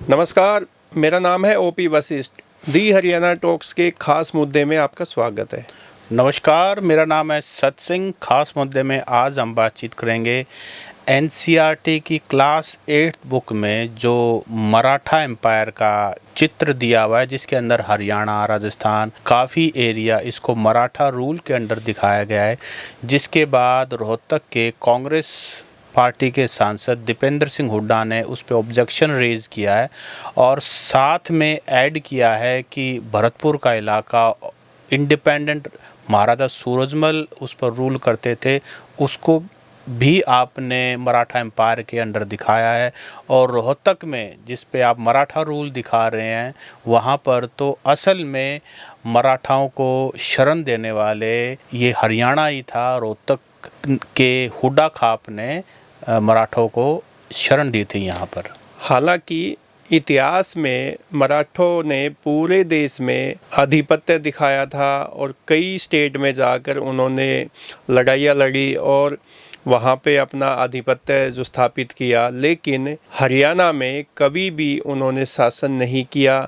नमस्कार, मेरा नाम है ओपी वशिष्ठ। दी हरियाणा टॉक्स के खास मुद्दे में आपका स्वागत है। नमस्कार, मेरा नाम है सत सिंह। खास मुद्दे में आज हम बातचीत करेंगे एनसीईआरटी की क्लास 8 बुक में जो मराठा एम्पायर का चित्र दिया हुआ है, जिसके अंदर हरियाणा, राजस्थान, काफ़ी एरिया इसको मराठा रूल के अंडर दिखाया गया है। जिसके बाद रोहतक के कांग्रेस पार्टी के सांसद दीपेंद्र सिंह हुड्डा ने उस पर ऑब्जेक्शन रेज किया है और साथ में ऐड किया है कि भरतपुर का इलाका इंडिपेंडेंट महाराजा सूरजमल उस पर रूल करते थे, उसको भी आपने मराठा एम्पायर के अंडर दिखाया है। और रोहतक में जिस पे आप मराठा रूल दिखा रहे हैं, वहाँ पर तो असल में मराठाओं को शरण देने वाले ये हरियाणा ही था। रोहतक के हुड्डा खाप ने मराठों को शरण दी थी यहाँ पर। हालांकि इतिहास में मराठों ने पूरे देश में आधिपत्य दिखाया था और कई स्टेट में जाकर उन्होंने लड़ाइयाँ लड़ी और वहाँ पे अपना आधिपत्य जो स्थापित किया, लेकिन हरियाणा में कभी भी उन्होंने शासन नहीं किया।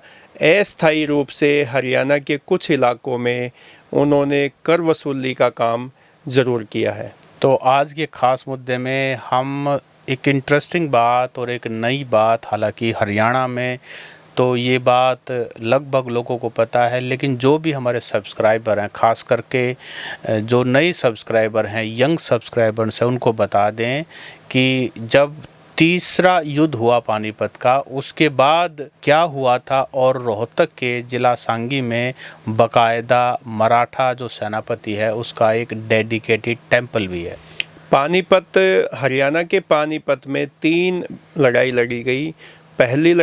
अस्थायी रूप से हरियाणा के कुछ इलाकों में उन्होंने कर वसूली का काम ज़रूर किया है। तो आज के ख़ास मुद्दे में हम एक इंटरेस्टिंग बात और एक नई बात, हालांकि हरियाणा में तो ये बात लगभग लोगों को पता है, लेकिन जो भी हमारे सब्सक्राइबर हैं, ख़ास करके जो नए सब्सक्राइबर हैं, यंग सब्सक्राइबर्स हैं, उनको बता दें कि जब तीसरा युद्ध हुआ पानीपत का, उसके बाद क्या हुआ था। और रोहतक के जिला सांगी में बाकायदा मराठा जो सेनापति है उसका एक डेडिकेटेड टेंपल भी है। पानीपत, हरियाणा के पानीपत में 3 लड़ाई लड़ी गई। पहली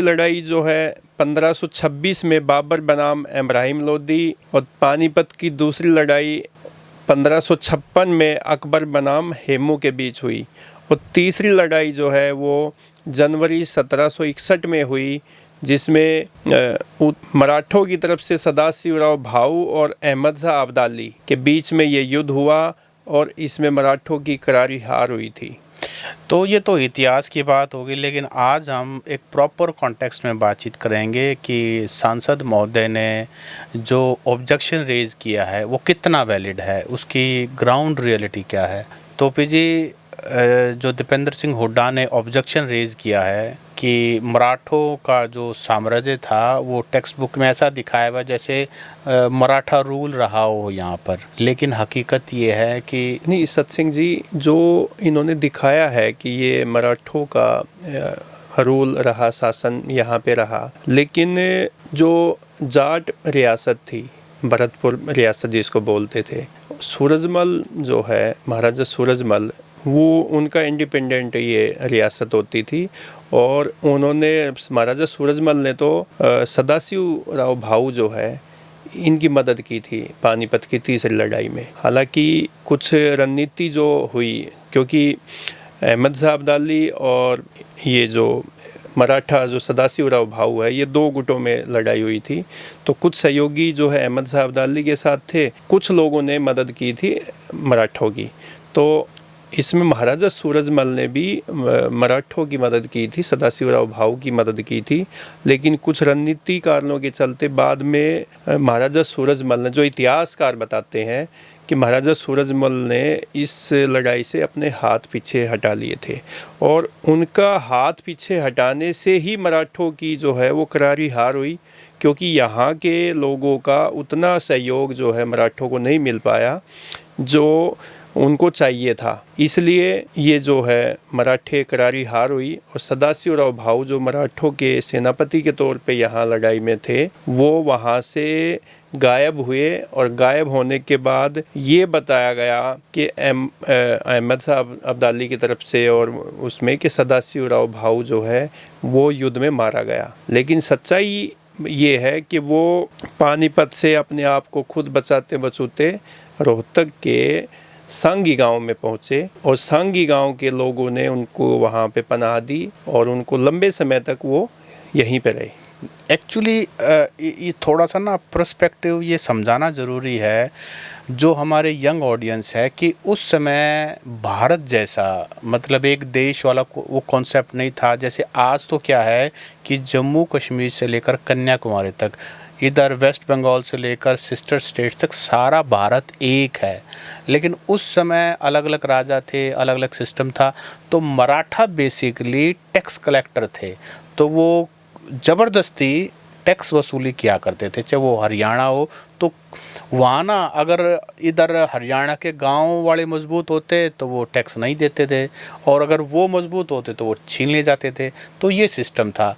लड़ाई जो है 1526 में बाबर बनाम इब्राहिम लोदी, और पानीपत की दूसरी लड़ाई 1556 में अकबर बनाम हेमू के बीच हुई, और तीसरी लड़ाई जो है वो जनवरी 1761 में हुई, जिसमें मराठों की तरफ से सदाशिवराव भाऊ और अहमद शाह अब्दाली के बीच में ये युद्ध हुआ और इसमें मराठों की करारी हार हुई थी। तो ये तो इतिहास की बात होगी, लेकिन आज हम एक प्रॉपर कॉन्टेक्स्ट में बातचीत करेंगे कि सांसद महोदय ने जो ऑब्जेक्शन रेज किया है वो कितना वैलिड है, उसकी ग्राउंड रियलिटी क्या है। तो पीजी जो दीपेंद्र सिंह हुड्डा ने ऑब्जेक्शन रेज किया है कि मराठों का जो साम्राज्य था वो टेक्स्ट बुक में ऐसा दिखाया हुआ जैसे मराठा रूल रहा हो यहाँ पर, लेकिन हकीकत ये है कि नहीं। सत सिंह जी, जो इन्होंने दिखाया है कि ये मराठों का रूल रहा, शासन यहाँ पे रहा, लेकिन जो जाट रियासत थी, भरतपुर रियासत जिसको बोलते थे, सूरजमल जो है, महाराजा सूरजमल, वो उनका इंडिपेंडेंट ये रियासत होती थी। और उन्होंने, महाराजा सूरजमल ने तो सदाशिवराव भाऊ जो है, इनकी मदद की थी पानीपत की तीसरी लड़ाई में। हालांकि कुछ रणनीति जो हुई, क्योंकि अहमद शाह अब्दाली और ये जो मराठा जो सदाशिवराव भाऊ है, ये 2 गुटों में लड़ाई हुई थी। तो कुछ सहयोगी जो है अहमद शाह अब्दाली के साथ थे, कुछ लोगों ने मदद की थी मराठों की। तो इसमें महाराजा सूरजमल ने भी मराठों की मदद की थी, सदाशिवराव भाऊ की मदद की थी, लेकिन कुछ रणनीति कारणों के चलते बाद में महाराजा सूरजमल ने, जो इतिहासकार बताते हैं कि महाराजा सूरजमल ने इस लड़ाई से अपने हाथ पीछे हटा लिए थे, और उनका हाथ पीछे हटाने से ही मराठों की जो है वो करारी हार हुई, क्योंकि यहाँ के लोगों का उतना सहयोग जो है मराठों को नहीं मिल पाया जो उनको चाहिए था। इसलिए ये जो है मराठे करारी हार हुई, और सदाशिवराव भाऊ जो मराठों के सेनापति के तौर पे यहाँ लड़ाई में थे, वो वहाँ से गायब हुए। और गायब होने के बाद ये बताया गया कि अहमद शाह अब्दाली की तरफ से और उसमें कि सदाशिवराव भाऊ जो है वो युद्ध में मारा गया। लेकिन सच्चाई ये है कि वो पानीपत से अपने आप को खुद बचाते बचाते रोहतक के सांगी गांव में पहुंचे, और सांगी गांव के लोगों ने उनको वहां पे पनाह दी और उनको लंबे समय तक वो यहीं पे रहे। एक्चुअली ये थोड़ा सा ना पर्सपेक्टिव ये समझाना ज़रूरी है। जो हमारे यंग ऑडियंस है कि उस समय भारत जैसा मतलब एक देश वाला वो कॉन्सेप्ट नहीं था। जैसे आज तो क्या है कि जम्मू कश्मीर से लेकर कन्याकुमारी तक, इधर वेस्ट बंगाल से लेकर सिस्टर स्टेट्स तक सारा भारत एक है। लेकिन उस समय अलग अलग राजा थे, अलग अलग सिस्टम था। तो मराठा बेसिकली टैक्स कलेक्टर थे, तो वो ज़बरदस्ती टैक्स वसूली किया करते थे। चाहे वो हरियाणा हो तो वहाँ ना, अगर इधर हरियाणा के गांव वाले मजबूत होते तो वो टैक्स नहीं देते थे, और अगर वो मजबूत होते तो वो छीन ले जाते थे। तो ये सिस्टम था।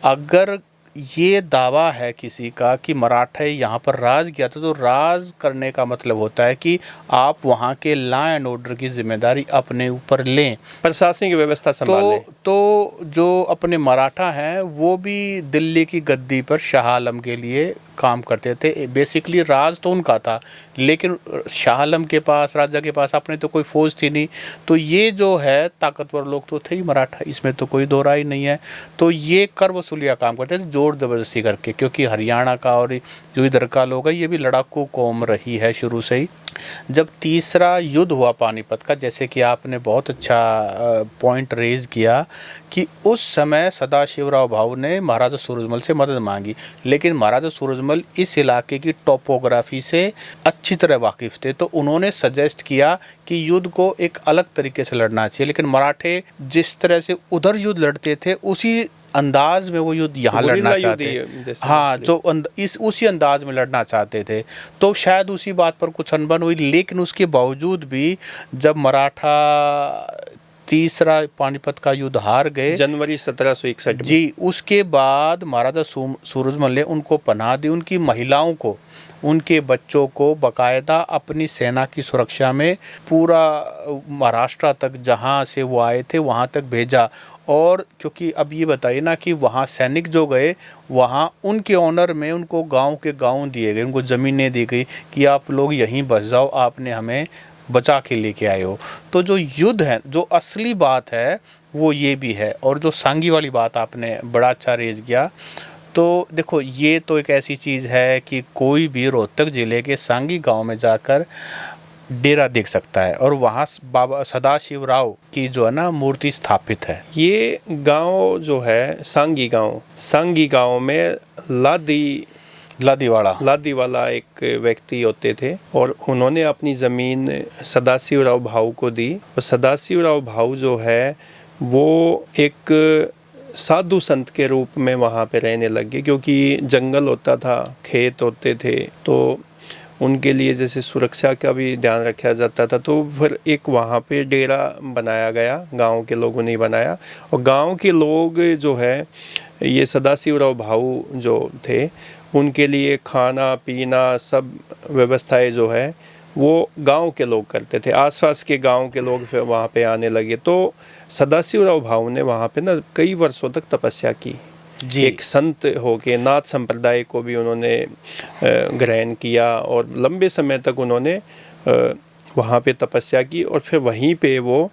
अगर ये दावा है किसी का कि मराठे यहाँ पर राज किया था, तो राज करने का मतलब होता है कि आप वहाँ के लॉ एंड ऑर्डर की जिम्मेदारी अपने ऊपर लें, प्रशासनिक व्यवस्था संभालें। तो जो अपने मराठा हैं वो भी दिल्ली की गद्दी पर शाह आलम के लिए काम करते थे। बेसिकली राज तो उनका था, लेकिन शाह आलम के पास, राजा के पास अपने तो कोई फौज थी नहीं। तो ये जो है ताकतवर लोग तो थे ही मराठा, इसमें तो कोई दो राय नहीं है। तो ये कर वसूली का काम करते थे जोर ज़बरदस्ती करके, क्योंकि हरियाणा का और जो इधर का लोग है ये भी लड़ाकू कौम रही है शुरू से ही। जब तीसरा युद्ध हुआ पानीपत का, जैसे कि आपने बहुत अच्छा पॉइंट रेज किया कि उस समय सदाशिवराव भाऊ ने महाराजा सूरजमल से मदद मांगी, लेकिन महाराजा सूरजमल इस इलाके की टोपोग्राफी से अच्छी तरह वाकिफ़ थे। तो उन्होंने सजेस्ट किया कि युद्ध को एक अलग तरीके से लड़ना चाहिए। लेकिन मराठे जिस तरह से उधर युद्ध लड़ते थे उसी अंदाज में वो युद्ध यहाँ लड़ना चाहते, हाँ, जो उसी अंदाज में लड़ना चाहते थे। तो शायद उसी बात पर कुछ अनबन हुई। लेकिन उसके बावजूद भी जब मराठा तीसरा पानीपत का युद्ध हार गए जनवरी 1761 जी, उसके बाद महाराजा सूरजमल ने उनको पनाह दी, उनकी महिलाओं को, उनके बच्चों को बाकायदा अपनी सेना की सुरक्षा में पूरा महाराष्ट्र तक जहाँ से वो आए थे वहाँ तक भेजा। और क्योंकि अब ये बताइए ना कि वहाँ सैनिक जो गए, वहाँ उनके ऑनर में उनको गांव के गांव दिए गए, उनको ज़मीनें दी गई कि आप लोग यहीं बस जाओ, आपने हमें बचा के लेके आए हो। तो जो युद्ध है, जो असली बात है वो ये भी है। और जो सांगी वाली बात आपने बड़ा अच्छा रेज किया, तो देखो ये तो एक ऐसी चीज़ है कि कोई भी रोहतक ज़िले के सांगी गांव में जाकर डेरा देख सकता है, और वहाँ बाबा सदाशिवराव की जो है ना मूर्ति स्थापित है। ये गांव जो है सांगी गांव में लादी वाला एक व्यक्ति होते थे, और उन्होंने अपनी ज़मीन सदाशिवराव भाऊ को दी। और सदाशिवराव भाऊ जो है वो एक साधु संत के रूप में वहाँ पे रहने लगे, क्योंकि जंगल होता था, खेत होते थे, तो उनके लिए जैसे सुरक्षा का भी ध्यान रखा जाता था। तो फिर एक वहाँ पे डेरा बनाया गया, गांव के लोगों ने बनाया। और गांव के लोग जो है, ये सदाशिवराव भाऊ जो थे, उनके लिए खाना पीना सब व्यवस्थाएं जो है वो गांव के लोग करते थे। आसपास के गांव के लोग फिर वहाँ पे आने लगे। तो सदाशिवराव भाऊ ने वहाँ पे ना कई वर्षों तक तपस्या की जी। एक संत होके नाथ संप्रदाय को भी उन्होंने ग्रहण किया, और लंबे समय तक उन्होंने वहाँ पे तपस्या की, और फिर वहीं पे वो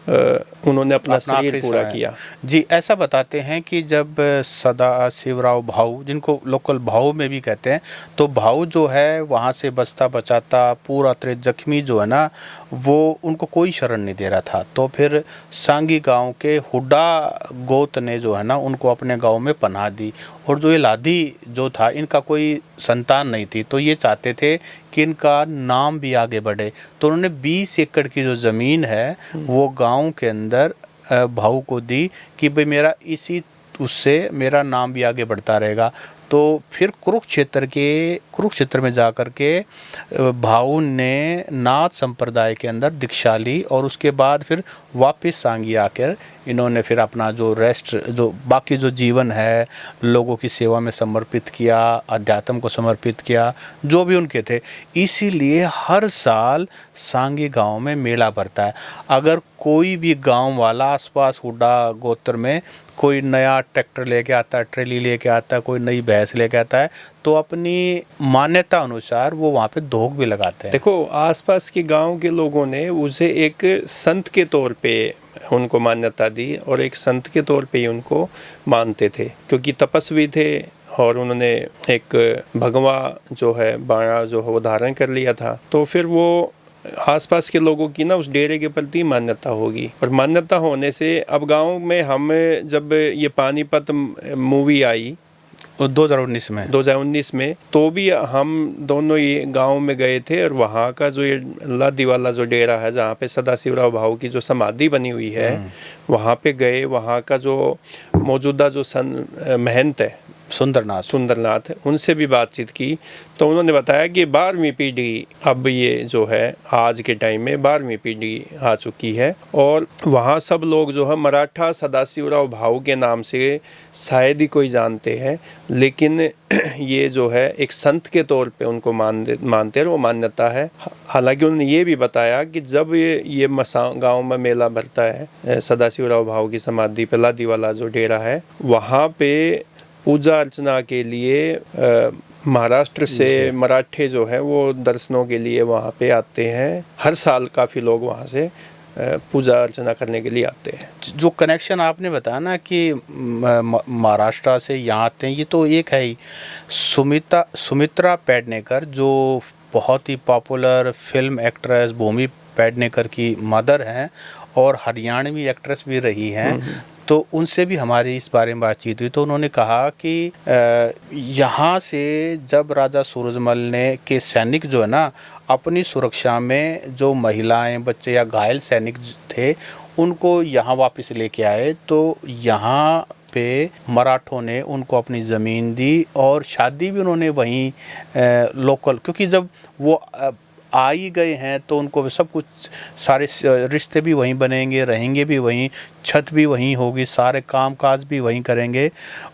उन्होंने अपना शरीर पूरा किया जी। ऐसा बताते हैं कि जब सदाशिवराव भाऊ, जिनको लोकल भाऊ में भी कहते हैं, तो भाऊ जो है वहाँ से बचता बचाता पूरा तरह जख्मी जो है ना, वो उनको कोई शरण नहीं दे रहा था। तो फिर सांगी गांव के हुड्डा गोत ने जो है ना उनको अपने गांव में पनाह दी। और जो ये लादी जो था, इनका कोई संतान नहीं थी, तो ये चाहते थे कि इनका नाम भी आगे बढ़े। तो उन्होंने 20 एकड़ की जो ज़मीन है वो गांव के अंदर भाऊ को दी कि भाई मेरा इसी उससे मेरा नाम भी आगे बढ़ता रहेगा। तो फिर कुरुक्षेत्र में जाकर के भाऊ ने नाथ संप्रदाय के अंदर दीक्षा ली, और उसके बाद फिर वापस सांगी आकर इन्होंने फिर अपना जो बाकी जो जीवन है लोगों की सेवा में समर्पित किया, अध्यात्म को समर्पित किया, जो भी उनके थे। इसीलिए हर साल सांगी गांव में मेला भरता है। अगर कोई भी गांव वाला आसपास हुड्डा गोत्र में कोई नया ट्रैक्टर लेके आता है, ट्रेली लेके आता है, कोई नई भैंस लेके आता है, तो अपनी मान्यता अनुसार वो वहाँ पे धोख भी लगाते हैं। देखो, आसपास के गांव के लोगों ने उसे एक संत के तौर पे उनको मान्यता दी, और एक संत के तौर पे ही उनको मानते थे, क्योंकि तपस्वी थे और उन्होंने एक भगवा जो है बाणा जो है वो धारण कर लिया था। तो फिर वो आसपास के लोगों की ना उस डेरे के प्रति मान्यता होगी, और मान्यता होने से अब गांव में हम जब ये पानीपत मूवी आई 2019 में, तो भी हम दोनों ये गांव में गए थे, और वहाँ का जो ये लादी वाला जो डेरा है जहाँ पे सदाशिवराव भाऊ की जो समाधि बनी हुई है वहाँ पे गए। वहाँ का जो मौजूदा जो महंत है सुंदरनाथ, उनसे भी बातचीत की। तो उन्होंने बताया कि 12वीं पीढ़ी अब ये जो है आज के टाइम में 12वीं पीढ़ी आ चुकी है, और वहाँ सब लोग जो है मराठा सदाशिवराव भाऊ के नाम से शायद ही कोई जानते हैं, लेकिन ये जो है एक संत के तौर पे उनको मानते हैं, वो मान्यता है। हालांकि उन्होंने ये भी बताया कि जब ये गांव में मेला भरता है सदाशिवराव भाऊ की समाधि पे लादी वाला जो डेरा है, वहाँ पे पूजा अर्चना के लिए महाराष्ट्र से मराठे जो है वो दर्शनों के लिए वहाँ पे आते हैं। हर साल काफ़ी लोग वहाँ से पूजा अर्चना करने के लिए आते हैं। जो कनेक्शन आपने बताया ना कि महाराष्ट्र से यहाँ आते हैं, ये तो एक है ही सुमित्रा पेडनेकर, जो बहुत ही पॉपुलर फिल्म एक्ट्रेस भूमि पेडनेकर की मदर हैं और हरियाणवी एक्ट्रेस भी रही हैं। तो उनसे भी हमारी इस बारे में बातचीत हुई, तो उन्होंने कहा कि यहाँ से जब राजा सूरजमल ने के सैनिक जो है ना अपनी सुरक्षा में जो महिलाएं, बच्चे या घायल सैनिक थे उनको यहाँ वापस लेके आए, तो यहाँ पे मराठों ने उनको अपनी ज़मीन दी और शादी भी उन्होंने वहीं लोकल, क्योंकि जब वो आ ही गए हैं तो उनको सब कुछ सारे रिश्ते भी वहीं बनेंगे, रहेंगे भी वहीं, छत भी वहीं होगी, सारे काम काज भी वहीं करेंगे।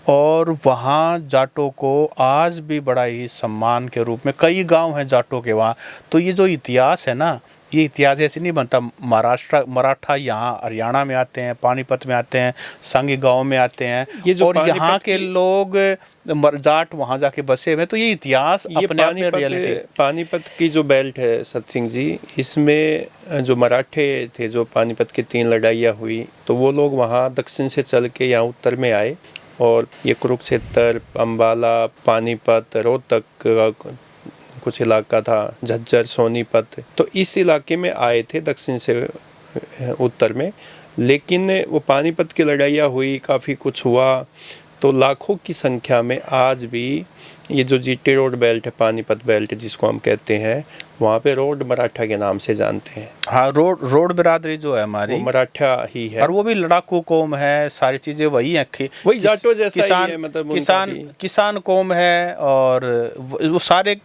और वहाँ जाटों को आज भी बड़ा ही सम्मान के रूप में, कई गांव हैं जाटों के वहाँ। तो ये जो इतिहास है ना, ये इतिहास ऐसे नहीं बनता। मराठा यहाँ हरियाणा में आते हैं, पानीपत में आते हैं, सांगी गांव में आते हैं, और यहाँ के लोग जाट वहाँ जाके बसे हुए। तो ये इतिहास अपने आप में रियलिटी। पानीपत की जो बेल्ट है सतसिंह जी, इसमें जो मराठे थे, जो पानीपत की 3 लड़ाइयाँ हुई, तो वो लोग वहाँ दक्षिण से चल के यहाँ उत्तर में आए, और ये कुरुक्षेत्र, अम्बाला, पानीपत, रोहतक कुछ इलाका था, झज्जर, सोनीपत, तो इस इलाके में आए थे दक्षिण से उत्तर में। लेकिन वो पानीपत की लड़ाइयाँ हुई, काफ़ी कुछ हुआ, तो लाखों की संख्या में आज भी ये जो जीटी रोड बेल्ट है, पानीपत बेल्ट जिसको हम कहते हैं, वहाँ पे रोड मराठा के नाम से जानते हैं। हाँ, रोड बिरादरी जो है हमारी, वो मराठा ही है, और वो भी लड़ाकू कौम है, सारी चीज़ें वही हैं, वही जाटो जैसा ही है, मतलब किसान कौम है। और वो सारे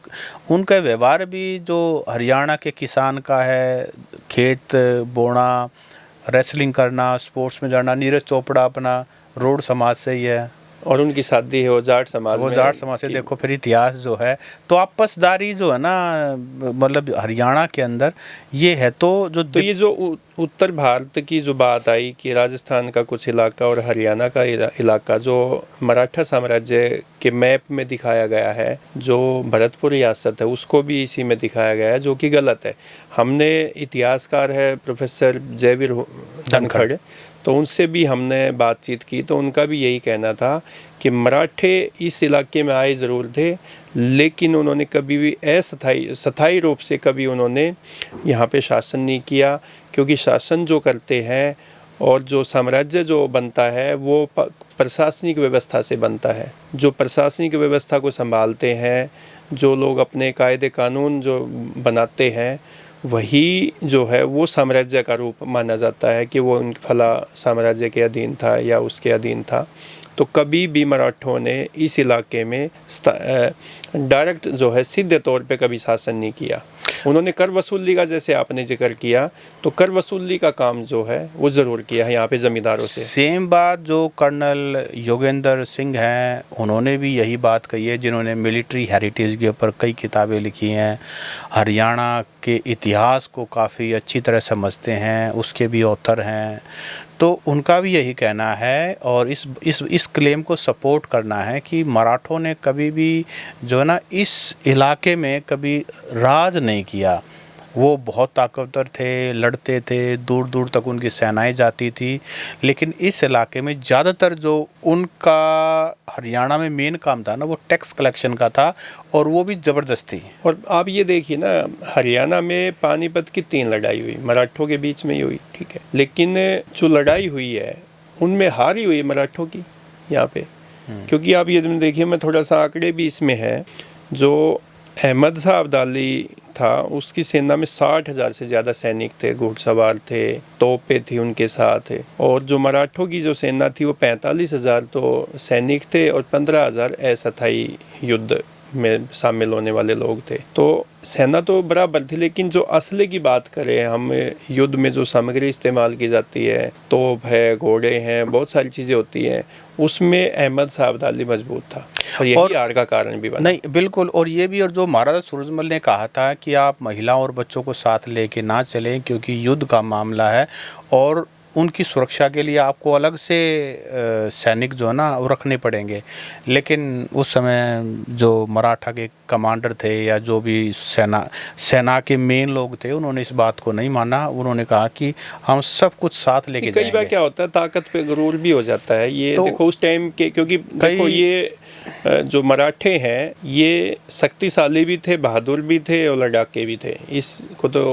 उनका व्यवहार भी जो हरियाणा के किसान का है, खेत बोना, रेसलिंग करना, स्पोर्ट्स में जाना। नीरज चोपड़ा अपना रोड समाज से ही है, और उनकी शादी है वो जाट समाज से। देखो फिर इतिहास जो है, तो आपसदारी जो है ना, मतलब हरियाणा के अंदर ये है। तो ये जो उत्तर भारत की जो बात आई कि राजस्थान का कुछ इलाका और हरियाणा का इलाका जो मराठा साम्राज्य के मैप में दिखाया गया है, जो भरतपुर रियासत है, उसको भी इसी में दिखाया गया है, जो कि गलत है। हमने इतिहासकार है प्रोफेसर जयवीर धनखड़, तो उनसे भी हमने बातचीत की, तो उनका भी यही कहना था कि मराठे इस इलाके में आए ज़रूर थे, लेकिन उन्होंने कभी भी स्थायी रूप से कभी उन्होंने यहाँ पे शासन नहीं किया, क्योंकि शासन जो करते हैं और जो साम्राज्य जो बनता है वो प्रशासनिक व्यवस्था से बनता है। जो प्रशासनिक व्यवस्था को संभालते हैं, जो लोग अपने कायदे कानून जो बनाते हैं, वही जो है वो साम्राज्य का रूप माना जाता है कि वो उन फला साम्राज्य के अधीन था या उसके अधीन था। तो कभी भी मराठों ने इस इलाके में डायरेक्ट जो है सीधे तौर पे कभी शासन नहीं किया। उन्होंने कर वसूली का, जैसे आपने जिक्र किया, तो कर वसूली का काम जो है वो ज़रूर किया है यहाँ पे ज़मींदारों से। सेम बात जो कर्नल योगेंद्र सिंह हैं, उन्होंने भी यही बात कही है, जिन्होंने मिलिट्री हेरिटेज के ऊपर कई किताबें लिखी हैं, हरियाणा के इतिहास को काफ़ी अच्छी तरह समझते हैं, उसके भी ऑथर हैं। तो उनका भी यही कहना है और इस क्लेम को सपोर्ट करना है कि मराठों ने कभी भी जो है ना इस इलाके में कभी राज नहीं किया। वो बहुत ताकतवर थे, लड़ते थे, दूर दूर तक उनकी सेनाएं जाती थी। लेकिन इस इलाके में ज़्यादातर जो उनका हरियाणा में मेन काम था ना, वो टैक्स कलेक्शन का था, और वो भी ज़बरदस्ती। और आप ये देखिए ना, हरियाणा में पानीपत की 3 लड़ाई हुई, मराठों के बीच में ही हुई, ठीक है, लेकिन जो लड़ाई हुई है उनमें हार ही हुई है मराठों की यहाँ पे। क्योंकि आप ये देखिए, मैं थोड़ा सा आंकड़े भी इसमें है, जो अहमद शाह अब्दाली था उसकी सेना में 60,000 से ज़्यादा सैनिक थे, घुड़सवार थे, तोपें थी उनके साथ, और जो मराठों की जो सेना थी वो 45,000 तो सैनिक थे और 15,000 अस्थायी युद्ध में शामिल होने वाले लोग थे। तो सेना तो बराबर थी, लेकिन जो असले की बात करें हम, युद्ध में जो सामग्री इस्तेमाल की जाती है, तोप है, घोड़े हैं, बहुत सारी चीज़ें होती हैं, उसमें अहमद शाह अब्दाली मजबूत था, और यही हार का कारण भी बना। नहीं, बिल्कुल। और ये भी, और जो महाराजा सूरजमल ने कहा था कि आप महिलाओं और बच्चों को साथ लेके ना चलें, क्योंकि युद्ध का मामला है और उनकी सुरक्षा के लिए आपको अलग से सैनिक जो है ना वो रखने पड़ेंगे। लेकिन उस समय जो मराठा के कमांडर थे या जो भी सेना के मेन लोग थे, उन्होंने इस बात को नहीं माना। उन्होंने कहा कि हम सब कुछ साथ लेके जाएंगे। कई बार क्या होता है, ताकत पे गुरूर भी हो जाता है। ये तो देखो उस टाइम के, क्योंकि देखो ये जो मराठे हैं ये शक्तिशाली भी थे, बहादुर भी थे और लड़ाके भी थे, इसको तो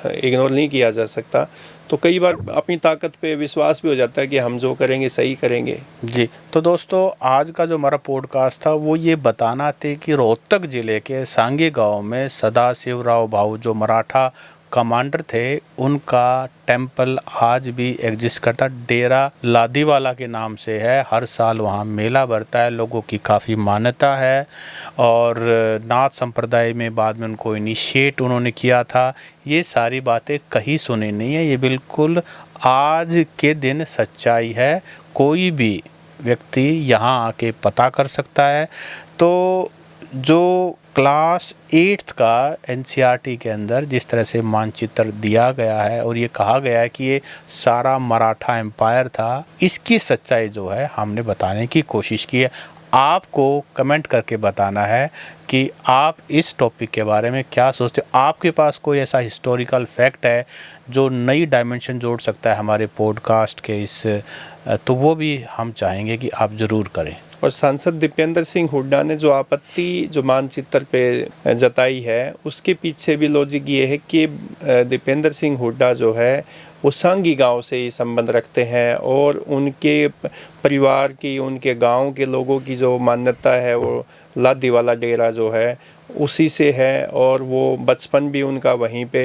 इग्नोर नहीं किया जा सकता। तो कई बार अपनी ताकत पे विश्वास भी हो जाता है कि हम जो करेंगे सही करेंगे। जी, तो दोस्तों आज का जो हमारा पॉडकास्ट था वो ये बताना थे कि रोहतक ज़िले के सांगी गांव में सदाशिवराव भाऊ जो मराठा कमांडर थे, उनका टेंपल आज भी एग्जिस्ट करता, डेरा लादीवाला के नाम से है। हर साल वहाँ मेला भरता है, लोगों की काफ़ी मान्यता है। और नाथ संप्रदाय में बाद में उनको इनिशिएट उन्होंने किया था। ये सारी बातें कहीं सुनी नहीं है, ये बिल्कुल आज के दिन सच्चाई है। कोई भी व्यक्ति यहाँ आके पता कर सकता है। तो जो क्लास 8th का एनसीईआरटी के अंदर जिस तरह से मानचित्र दिया गया है और ये कहा गया है कि ये सारा मराठा एम्पायर था, इसकी सच्चाई जो है हमने बताने की कोशिश की है। आपको कमेंट करके बताना है कि आप इस टॉपिक के बारे में क्या सोचते हो। आपके पास कोई ऐसा हिस्टोरिकल फैक्ट है जो नई डायमेंशन जोड़ सकता है हमारे पॉडकास्ट के इस, तो वो भी हम चाहेंगे कि आप ज़रूर करें। और सांसद दीपेंद्र सिंह हुड्डा ने जो आपत्ति जो मानचित्र पे जताई है, उसके पीछे भी लॉजिक ये है कि दीपेंद्र सिंह हुड्डा जो है वो सांगी गांव से ही संबंध रखते हैं, और उनके परिवार की, उनके गांव के लोगों की जो मान्यता है वो लादीवाला डेरा जो है उसी से है, और वो बचपन भी उनका वहीं पे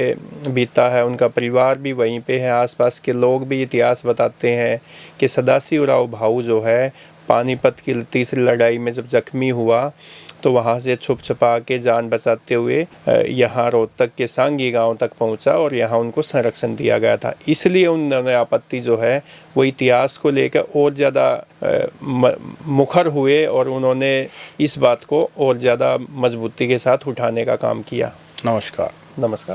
बीता है, उनका परिवार भी वहीं पे है। आसपास के लोग भी इतिहास बताते हैं कि सदाशिवराव भाऊ जो है पानीपत की तीसरी लड़ाई में जब जख्मी हुआ तो वहाँ से छुप छुपा के जान बचाते हुए यहाँ रोहतक के सांगी गांव तक पहुँचा और यहाँ उनको संरक्षण दिया गया था। इसलिए उन्होंने आपत्ति जो है वो इतिहास को लेकर और ज़्यादा मुखर हुए और उन्होंने इस बात को और ज़्यादा मजबूती के साथ उठाने का काम किया। नमस्कार। नमस्कार।